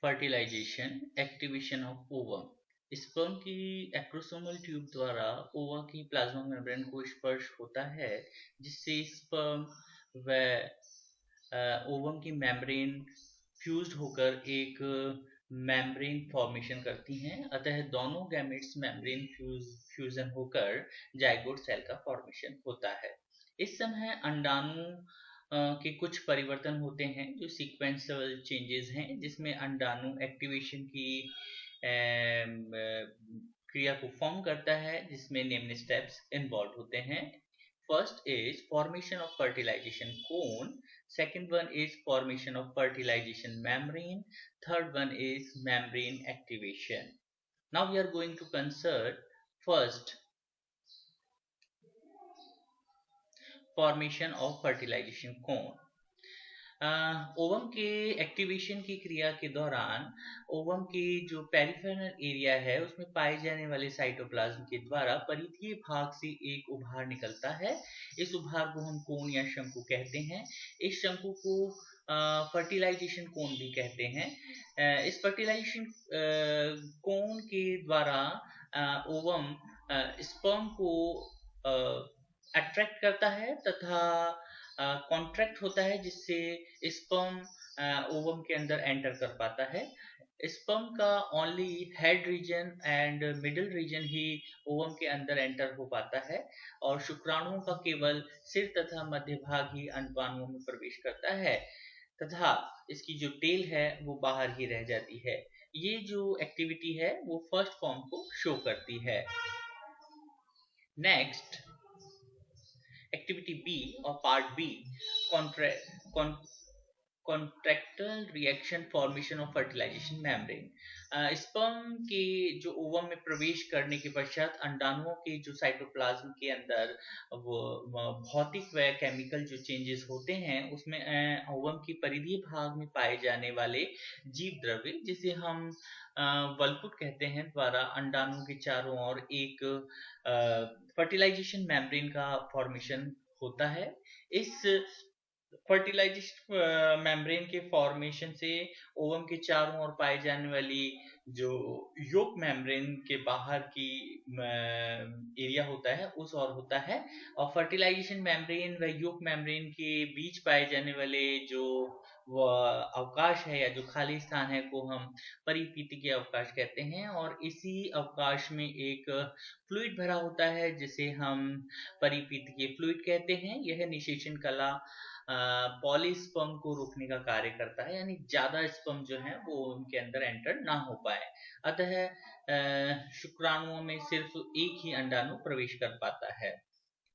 Fertilisation, activation of ovum. Sperm की acrosomal tube द्वारा ova की प्लाज्मा मेम्ब्रेन को स्पर्श होता है, जिससे स्पर्म व ओवम की मेम्ब्रेन फ्यूज्ड होकर एक मेम्ब्रेन फॉर्मेशन करती हैं। अतः दोनों गैमेट्स मेम्ब्रेन फ्यूजन होकर जाइगोट सेल का फॉर्मेशन होता है। इस समय अंडाणु के कुछ परिवर्तन होते हैं जो सीक्वेंशियल चेंजेस हैं, जिसमें अंडाणु एक्टिवेशन की क्रिया को फॉर्म करता है, जिसमें निम्न स्टेप्स इन्वॉल्व होते हैं। First is formation of fertilisation cone, second one is formation of fertilization membrane, third one is membrane activation. Now we are going to consider first formation of fertilization cone. Ovum के activation की क्रिया के दौरान ovum की जो peripheral area है उसमें पाए जाने वाले साइटोप्लाज्म के द्वारा परिधीय भाग से एक उभार निकलता है। इस उभार को हम कोन या शंकु कहते हैं। इस शंकु को फर्टिलाइजेशन कोन भी कहते हैं। इस फर्टिलाइजेशन कोन के द्वारा ओवम स्पर्म को अट्रैक्ट करता है तथा कॉन्ट्रैक्ट होता है, जिससे स्पर्म ओवम के अंदर एंटर कर पाता है। स्पर्म का only head region and middle region ही ओवम के अंदर एंटर हो पाता है और शुक्राणुओं का केवल सिर तथा मध्य भाग ही अंडाणुओं में प्रवेश करता है तथा इसकी जो टेल है वो बाहर ही रह जाती है। ये जो एक्टिविटी है वो फर्स्ट फॉर्म को शो करती है। नेक्स्ट एक्टिविटी बी और part B, contractile reaction formation of fertilization membrane. Sperm के जो ओवम में प्रवेश करने के पश्चात अंडाणुओं के जो साइटोप्लाज्म के अंदर वो भौतिक व केमिकल जो चेंजेस होते हैं उसमें ओवम की परिधीय भाग में पाए जाने वाले जीव द्रव्य, जिसे हम वल्कुट कहते हैं, द्वारा अंडाणु के चारों ओर एक फर्टिलाइजेशन मेम्ब्रेन का फॉर्मेशन होता है। इस फर्टिलाइजेशन मेम्ब्रेन के फॉर्मेशन से ओवम के चारों ओर पाई जाने वाली जो योक मेम्ब्रेन के बाहर की एरिया होता है उस ओर होता है, और फर्टिलाइजेशन मेम्ब्रेन व योक मेम्ब्रेन के बीच पाए जाने वाले जो अवकाश है या जो खाली स्थान है को हम परिपीतिकीय अवकाश कहते हैं, और इसी अवकाश में एक फ्लूइड भरा होता है जिसे हम परिपीतिकीय फ्लूइड कहते हैं। यह निषेचन कला पॉलीस्पर्म को रोकने का कार्य करता है, यानी ज्यादा स्पर्म जो है वो उनके अंदर एंटर ना हो पाए। अतः शुक्राणुओं में सिर्फ एक ही अंडाणु प्रवेश कर पाता है।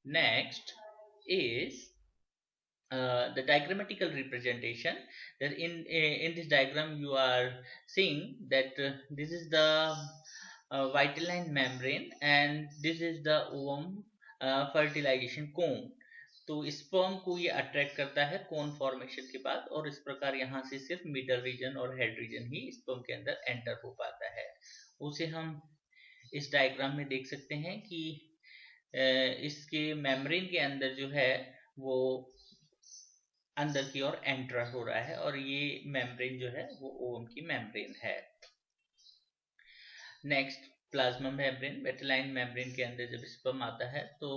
Next is the diagrammatical representation, that in this diagram you are seeing that this is the vitelline membrane and this is the ovum fertilization cone. तो स्पर्म को ये अट्रैक्ट करता है कोन फॉर्मेशन के बाद, और इस प्रकार यहाँ से सिर्फ मिडल रीजन और हेड रीजन ही स्पर्म के अंदर एंटर हो पाता है। उसे हम इस डायग्राम में देख सकते हैं कि इसके मेम्ब्रेन के अंदर जो है वो अंदर की ओर एंटर हो रहा है, और ये मेम्ब्रेन जो है वो ओवम की मेम्ब्रेन है। नेक्स्ट प्लाज्मा मेम्ब्रेन, वेटेलाइन मेम्ब्रेन के अंदर जब स्पर्म आता है तो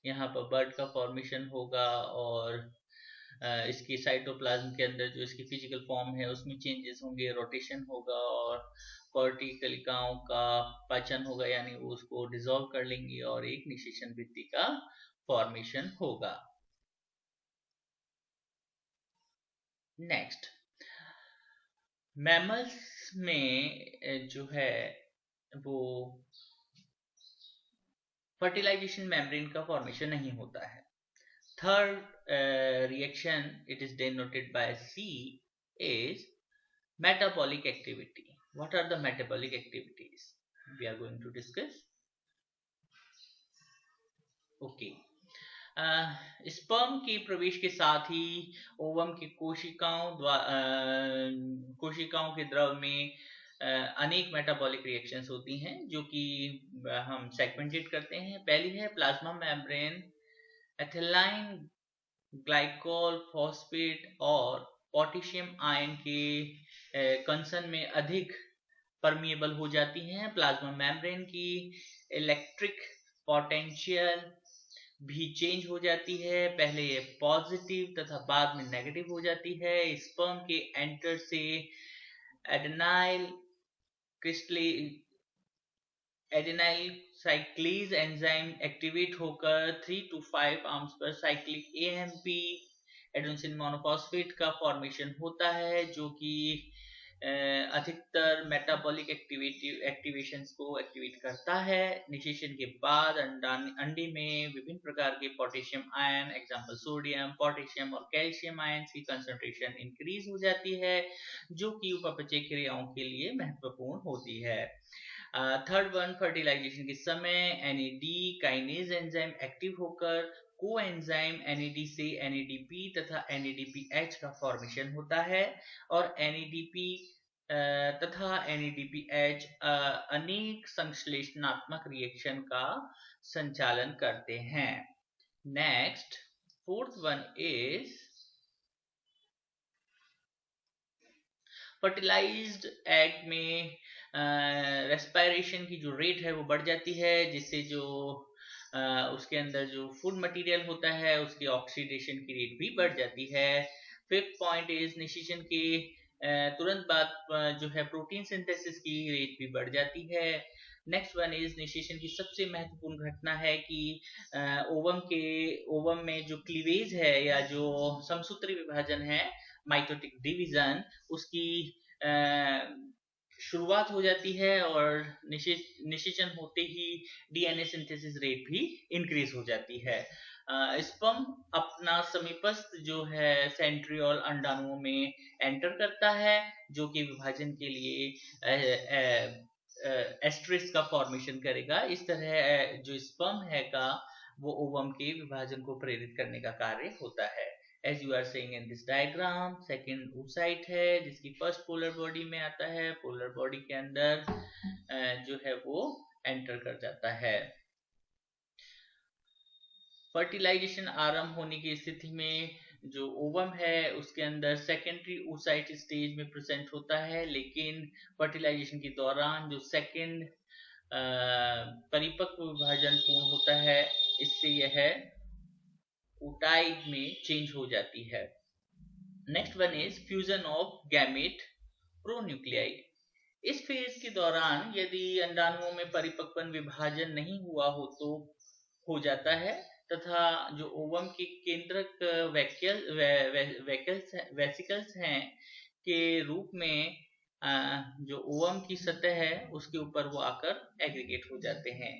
यहाँ पर बर्ड का फॉर्मेशन होगा, और इसकी साइटोप्लाज्म के अंदर जो इसकी फिजिकल फॉर्म है उसमें चेंजेस होंगे, रोटेशन होगा, और कॉर्टिकलिकाओं का पाचन होगा, यानी वो उसको डिसॉल्व कर लेंगी और एक निषेचन भित्ति का फॉर्मेशन होगा। नेक्स्ट मैमल्स में जो है वो फर्टिलाइजेशन मेम्ब्रेन का फॉर्मेशन नहीं होता है। Third reaction it is denoted by C is metabolic activity. What are the metabolic activities we are going to discuss? Okay. Sperm के प्रवेश के साथ ही ओवम की कोशिकाओं के द्रव में अनेक मेटाबॉलिक रिएक्शंस होती हैं जो कि हम सेगमेंटेड करते हैं। पहली है प्लाज्मा मेम्ब्रेन एथिलाइन ग्लाइकोल फॉस्फेट और पोटेशियम आयन के कंसर्न में अधिक परमिएबल हो जाती हैं। प्लाज्मा मेम्ब्रेन की इलेक्ट्रिक पोटेंशियल भी चेंज हो जाती है, पहले ये पॉजिटिव तथा बाद में नेगेटिव हो जाती है। स्पर्म के एंटर से एडेनाइल क्रिस्टली एडेनाइल साइक्लीज एंजाइम एक्टिवेट होकर 3 to 5 आर्म्स पर साइक्लिक एएमपी एडेनोसिन मोनोफॉस्फेट का फॉर्मेशन होता है, जो कि अधिकतर मेटाबॉलिक एक्टिवेशंस को एक्टिवेट करता है। निषेचन के बाद अंडे में विभिन्न प्रकार के potassium ion, example sodium, potassium और कैल्शियम आयन की कंसंट्रेशन इंक्रीज हो जाती है, जो कि उपापचय क्रियाओं के लिए महत्वपूर्ण होती है। थर्ड वन, फर्टिलाइजेशन के समय एनएडी काइनेज एंजाइम एक्टिव होकर कोएंजाइम एनएडी से एनएडीपी तथा एनएडीपीएच का फॉर्मेशन होता है, और एनएडीपी तथा एनएडीपीएच अनेक संश्लेषणात्मक रिएक्शन का संचालन करते हैं। Next, fourth one is fertilised egg में रेस्पिरेशन की जो रेट है वो बढ़ जाती है, जिससे जो उसके अंदर जो फूड मटेरियल होता है उसकी ऑक्सीडेशन की रेट भी बढ़ जाती है। फिफ्थ पॉइंट इज निषेचन के तुरंत बाद जो है प्रोटीन सिंथेसिस की रेट भी बढ़ जाती है। नेक्स्ट वन इज निषेचन की सबसे महत्वपूर्ण घटना है कि ओवम में जो क्लीवेज है या जो समसूत्री विभाजन है, माइटोटिक डिवीजन, उसकी शुरुआत हो जाती है, और निषेचन होते ही डीएनए सिंथेसिस रेट भी इंक्रीज हो जाती है। स्पर्म अपना समीपस्थ जो है सेंट्रियोल अंडाणुओं में एंटर करता है, जो कि विभाजन के लिए एस्ट्रिस का फॉर्मेशन करेगा। इस तरह जो स्पर्म है का वो ओवम के विभाजन को प्रेरित करने का कार्य होता है। As you are seeing in this diagram, second oocyte है जिसकी फर्स्ट पोलर बॉडी में आता है, पोलर बॉडी के अंदर जो है वो एंटर कर जाता है। फर्टिलाइजेशन आरंभ होने की स्थिति में जो ओवम है उसके अंदर सेकेंडरी oocyte स्टेज में प्रेजेंट होता है, लेकिन फर्टिलाइजेशन के दौरान जो सेकेंड परिपक्व विभाजन पूर्ण होता है, इससे यह oocyte में चेंज हो जाती है। Next one is fusion of gamete pronuclei. इस फेज के दौरान यदि अंडाणुओं में परिपक्वन विभाजन नहीं हुआ हो तो हो जाता है, तथा जो ओवम के केंद्रक वेसिकल्स हैं के रूप में जो ओवम की सतह है उसके ऊपर वो आकर एग्रीगेट हो जाते हैं।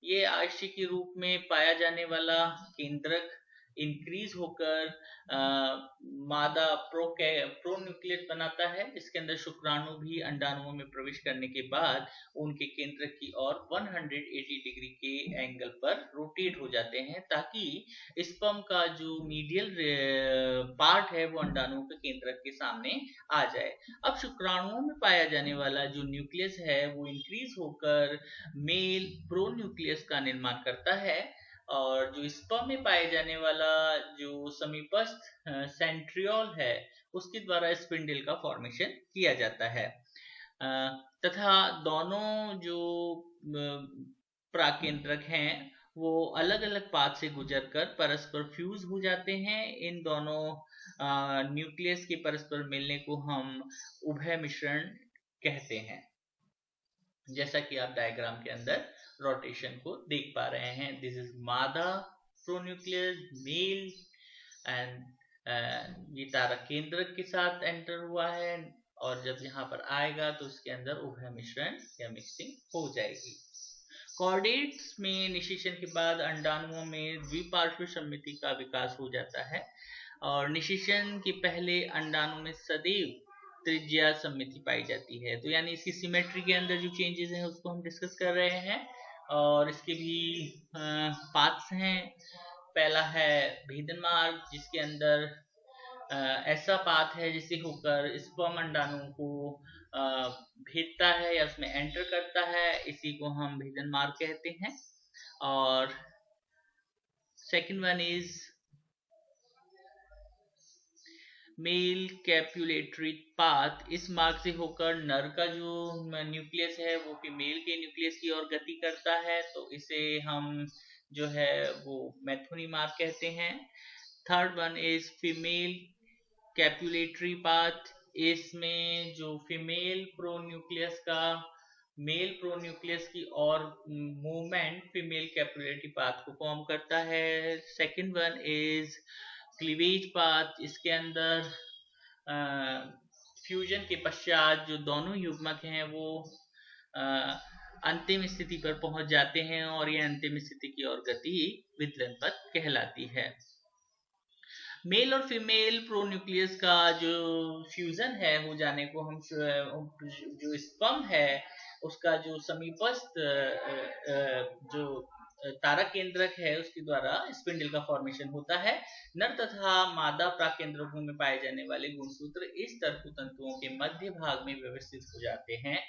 ये आरसी के रूप में पाया जाने वाला केंद्रक इंक्रीज होकर मादा प्रोन्यूक्लियस बनाता है, जिसके अंदर शुक्राणु भी अंडाणुओं में प्रवेश करने के बाद उनके केंद्र की ओर 180 डिग्री के एंगल पर रोटेट हो जाते हैं, ताकि स्पर्म का जो मीडियल पार्ट है वो अंडाणुओं के केंद्र के सामने आ जाए। अब शुक्राणुओं में पाया जाने वाला जो न्यूक्लियस है वो इंक्रीज होकर मेल प्रोन्यूक्लियस का निर्माण करता है, और जो स्पर्म में पाए जाने वाला जो समीपस्थ सेंट्रियोल है उसके द्वारा स्पिंडल का फॉर्मेशन किया जाता है, तथा दोनों जो प्राकेंद्रक हैं वो अलग अलग पाथ से गुजरकर परस्पर फ्यूज हो जाते हैं। इन दोनों न्यूक्लियस के परस्पर मिलने को हम उभय मिश्रण कहते हैं, जैसा कि आप डायग्राम के अंदर रोटेशन को देख पा रहे हैं। दिस इज मादा प्रोन्यूक्लियस मेल, एंड ये तारा केंद्रक के साथ एंटर हुआ है, और जब यहाँ पर आएगा तो उसके अंदर उभय मिश्रण या मिक्सिंग हो जाएगी। कॉर्डेट्स में निषेचन के बाद अंडाणुओं में द्विपार्श्व सममिति का विकास हो जाता है, और निषेचन के पहले अंडाणु में सदैव त्रिज्या सममिति पाई जाती है। तो यानी इसकी सिमेट्री के अंदर जो चेंजेस हैं उसको हम डिस्कस कर रहे हैं, और इसके भी पाथ्स हैं। पहला है भेदन मार्ग, जिसके अंदर ऐसा पाथ है जिससे होकर स्पर्म अंडाणु को भेदता है या उसमें एंटर करता है, इसी को हम भेदन मार्ग कहते हैं। और second one is male copulatory path, इस मार्ग से होकर नर का जो न्यूक्लियस है वो फीमेल के न्यूक्लियस की ओर गति करता है, तो इसे हम जो है वो मैथुनी मार्ग कहते हैं। Third one is female copulatory path, इसमें जो फीमेल प्रोन्यूक्लियस का मेल प्रोन्यूक्लियस की और मूवमेंट फीमेल कैपुलेटरी पाथ को फॉर्म करता है। Second one is cleavage path, इसके अंदर फ्यूजन के पश्चात जो दोनों युग्मक हैं वो अंतिम स्थिति पर पहुंच जाते हैं और ये अंतिम स्थिति की ओर गति विदलन पथ कहलाती है। मेल और फीमेल प्रोन्यूक्लियस का जो फ्यूजन है हो जाने को हम जो स्पर्म है उसका जो समीपस्थ जो तारक केंद्रक है उसके द्वारा स्पिंडल का फॉर्मेशन होता है। नर तथा मादा प्राकेंद्रकों में पाए जाने वाले गुणसूत्र इस तरकु तंतुओं के मध्य भाग में व्यवस्थित हो जाते हैं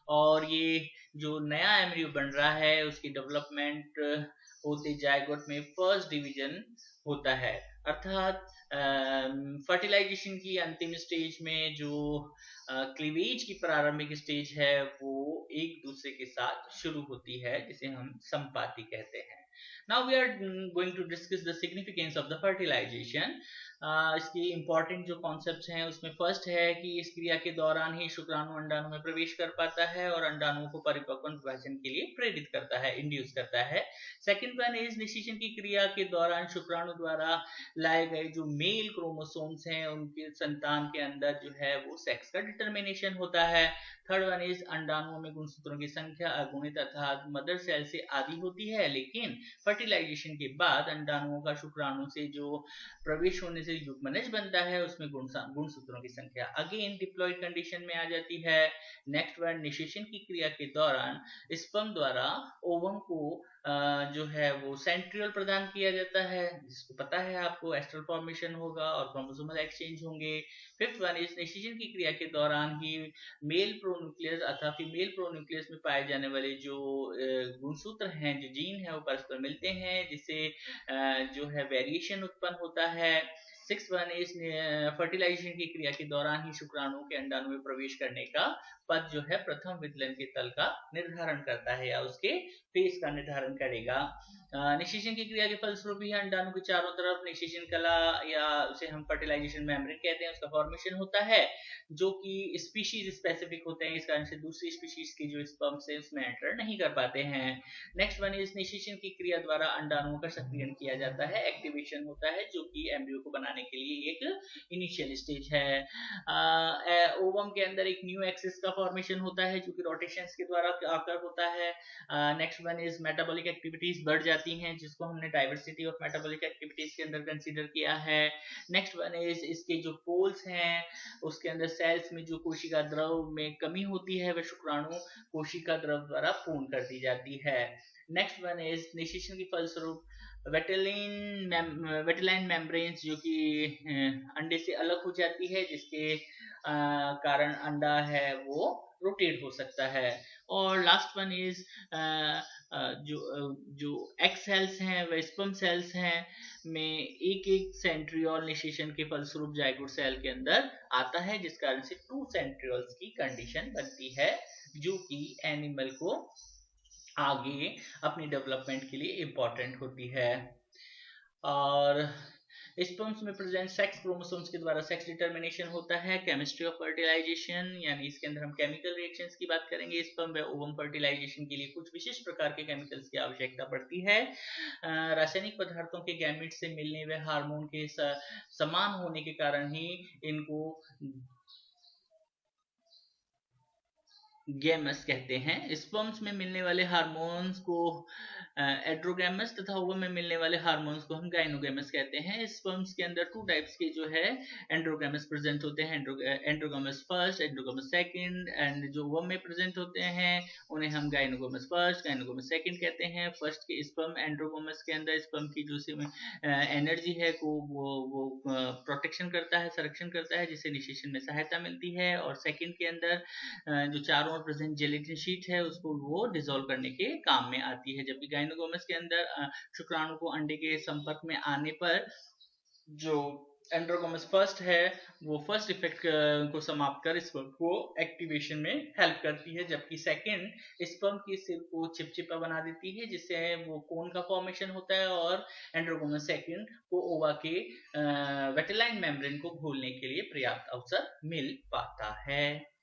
और ये जो नया एम्ब्रियो बन रहा है उसकी डेवलपमेंट होते जायगोट में फर्स्ट डिवीजन होता है, अर्थात फर्टिलाइजेशन की अंतिम स्टेज में जो क्लीवेज की प्रारंभिक स्टेज है वो एक दूसरे के साथ शुरू होती है जिसे हम संपाति कहते हैं। Now we are going to discuss the significance of the fertilization. इसकी इंपॉर्टेंट जो कॉन्सेप्ट्स हैं उसमें फर्स्ट है कि इस क्रिया के दौरान ही शुक्राणु अंडाणु में प्रवेश कर पाता है और अंडाणु को परिपक्व विभाजन के लिए प्रेरित करता है, इंड्यूस करता है। सेकंड वन इज निषेचन की क्रिया के दौरान शुक्राणु द्वारा लाए गए जो मेल क्रोमोसोम्स हैं उनके संतान के अंदर जो है वो सेक्स का डिटर्मिनेशन होता है। थर्ड वन इज अंडाणुओं में गुणसूत्रों की संख्या अगुणित अर्थात मदर सेल से आधी होती है, लेकिन फर्टिलाइजेशन के बाद अंडाणुओं का शुक्राणु से जो प्रवेश होने से युग्मनज बनता है उसमें गुणसूत्रों की संख्या अगेन डिप्लॉयड कंडीशन में आ जाती है। नेक्स्ट वन, निषेचन की क्रिया के दौरान स्पर्म द्वारा ओवम को जो है वो सेंट्रियोल प्रदान किया जाता है, जिसको पता है आपको एस्ट्रल फॉर्मेशन होगा और क्रोमोसोमल एक्सचेंज होंगे। फिफ्थ वन इज निषेचन की क्रिया के दौरान ही मेल प्रोन्यूक्लियस अथवा फीमेल प्रोन्यूक्लियस में पाए जाने वाले जो गुणसूत्र हैं, जो जीन है वो परस्पर मिलते हैं, जिससे जो है वेरिएशन उत्पन्न होता है। सिक्स वन इज फर्टिलाइजेशन की क्रिया के दौरान ही शुक्राणु के अंडाणु में प्रवेश करने का पद जो है प्रथम विदलन के तल का निर्धारण करता है या उसके फेस का निर्धारण करेगा। निषेचन की क्रिया के फलस्वरूप ही अंडाणु के चारों तरफ निषेचन कला या उसे हम फर्टिलाइजेशन मेम्ब्रेन कहते हैं उसका फॉर्मेशन होता है, जो कि स्पीशीज स्पेसिफिक होते हैं, इस कारण से दूसरी स्पीशीज के जो स्पर्म से उसमें एंटर नहीं कर पाते हैं। नेक्स्ट वन इज निषेचन की क्रिया द्वारा अंडाणुओं का सक्रियण किया जाता है, एक्टिवेशन होता है, जो कि एम्ब्रियो को बनाने के लिए एक इनिशियल स्टेज है। ओवम के अंदर एक न्यू एक्सिस का फॉर्मेशन होता है जो कि रोटेशंस के द्वारा आकर होता है। Next one is metabolic activities बढ़ जाती हैं, जिसको हमने डाइवर्सिटी ऑफ मेटाबॉलिक एक्टिविटीज के अंदर कंसीडर किया है। नेक्स्ट वन इज इसके जो पोल्स हैं उसके अंदर सेल्स में जो कोशिका द्रव में कमी होती है वह शुक्राणु कोशिका द्रव द्वारा पूर्ण कर दी जाती है। नेक्स्ट वन इज निषेचन के फलस्वरूप वेटेलाइन मेम्ब्रेन्स जो कि अंडे से अलग हो जाती है, जिसके कारण अंडा है वो रोटेट हो सकता है। और लास्ट वन इज जो एग सेल्स हैं व स्पर्म सेल्स हैं में एक एक सेंट्रियोल निषेचन के फलस्वरूप जाइगोट सेल के अंदर आता है, जिस कारण से 2 सेंट्रियोल्स की कंडीशन बनती है, जो कि एनिमल को आगे अपनी डेवलपमेंट के लिए इंपॉर्टेंट होती है। और स्पर्म्स में प्रेजेंट सेक्स क्रोमोसोम्स के द्वारा सेक्स डिटर्मिनेशन होता है। केमिस्ट्री ऑफ फर्टिलाइजेशन, यानी इसके अंदर हम केमिकल रिएक्शंस की बात करेंगे। स्पर्म व ओवम फर्टिलाइजेशन के लिए कुछ विशिष्ट प्रकार के केमिकल्स की आवश्यकता पड़ती है। रासायनिक पदार्थों के गैमेट से मिलने व हार्मोन के समान होने के कारण ही इनको गैमस कहते हैं। स्पर्म्स में मिलने वाले हार्मोन्स को एड्रोगैमस तथा ओवम में मिलने वाले हार्मोन्स को हम गाइनोगैमस कहते हैं। स्पर्म्स के अंदर 2 टाइप्स के जो है एंड्रोगैमस प्रेजेंट होते हैं, एंड्रोगैमस फर्स्ट, एंड्रोगैमस सेकंड, एंड जो ओवम में प्रेजेंट होते हैं उन्हें हम गाइनोगैमस फर्स्ट, गाइनोगैमस सेकंड कहते हैं। फर्स्ट के स्पर्म एंड्रोगैमस के अंदर स्पर्म की जो एनर्जी है को वो प्रोटेक्शन करता है, संरक्षण करता है, जिससे निषेचन में सहायता मिलती है। और सेकंड के अंदर जो चारों ओर प्रेजेंट जेलेटिन शीट है उसको वो डिसॉल्व करने के काम में आती है। जबकि गाइनोगोमस के अंदर शुक्राणु को अंडे के संपर्क में आने पर जो एंड्रोगोमस फर्स्ट है, वो फर्स्ट इफेक्ट को समाप्त कर स्पर्म को एक्टिवेशन में हेल्प करती है, जबकि सेकंड स्पर्म की सिल्क को चिपचिपा बना देती है, जिससे वो कोन का फॉर्मेशन होता है, और एंड्रोगोमस सेकंड को ओवा के वेटेलाइन मेम्ब्रेन को खोलने के लिए पर्याप्त अवसर मिल पाता है।